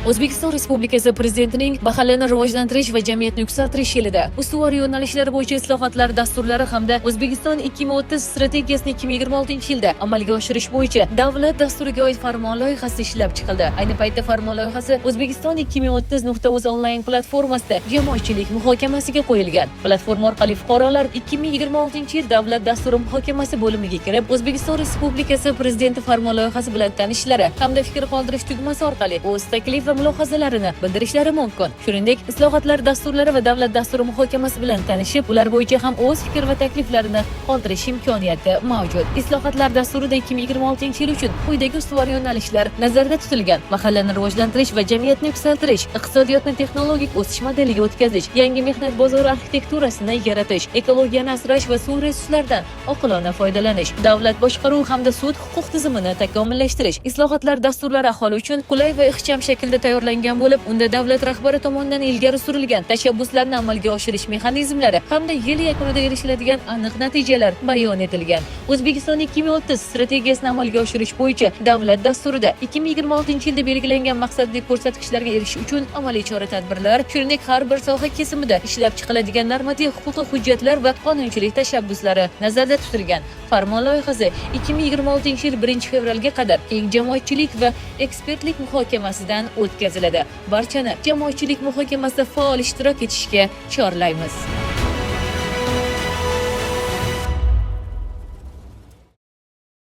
O'zbekiston Respublikasi Prezidentining mahallani rivojlantirish va jamiyatni yuksaltirish yilida ustuvor yo'nalishlar bo'yicha islohotlar dasturlari hamda O'zbekiston 2030 strategiyasini 2026-yilda amalga oshirish bo'yicha davlat dasturiga oid farmon loyihasi ishlab chiqildi. Ayni paytda farmon loyihasi O'zbekiston 2030.uz onlayn platformasida jamoatchilik muhokamasiga qo'yilgan. Platforma orqali fuqarolar 2026-yil davlat dasturi muhokamasi bo'limiga kirib, O'zbekiston Respublikasi Prezidenti farmon loyihasi bilan tanishishlari hamda fikr qoldirish tugmasi orqali o'z taklif va mulohazalarini bildirishlari mumkin. Shuningdek, islohotlar dasturlari va davlat dasturi muhokamasi bilan tanishib, ular bo'yicha ham o'z fikr va takliflarini qoldirish imkoniyati mavjud. Islohotlar dasturida 2026-yil uchun quyidagi ustuvor yo'nalishlar nazarda tutilgan: mahallani rivojlantirish va jamiyatni yuksaltirish, iqtisodiyotni texnologik o'sish modeliga o'tkazish, yangi mehnat bozori arxitekturasini yaratish, ekologiyani asrash va suv resurslaridan oqilona foydalanish, davlat boshqaruvi hamda sud huquq tizimini takomillashtirish. Islohotlar dasturlari aholi uchun qulay va ixcham shaklda tayyorlangan bo'lib, unda davlat rahbari tomonidan ilgari surilgan tashabbuslarni amalga oshirish mexanizmlari hamda yil yakunida erishiladigan aniq natijalar bayon etilgan. O'zbekiston 2030 strategiyasini amalga oshirish bo'yicha davlat dasturida 2026-yilda belgilangan maqsadli ko'rsatkichlarga erishish uchun amaliy chora-tadbirlar, shuningdek har bir soha kesimida ishlab chiqiladigan normativ-huquqiy hujjatlar va qonunchilik tashabbuslari nazarda tutilgan. Farmon loyihasi 2026-yil 1-fevralga qadar keng jamoatchilik va ekspertlik muhokamasidan o'tkaziladi. Barchani jamoatchilik muhokamasida faol ishtirok etishga chorlaymiz.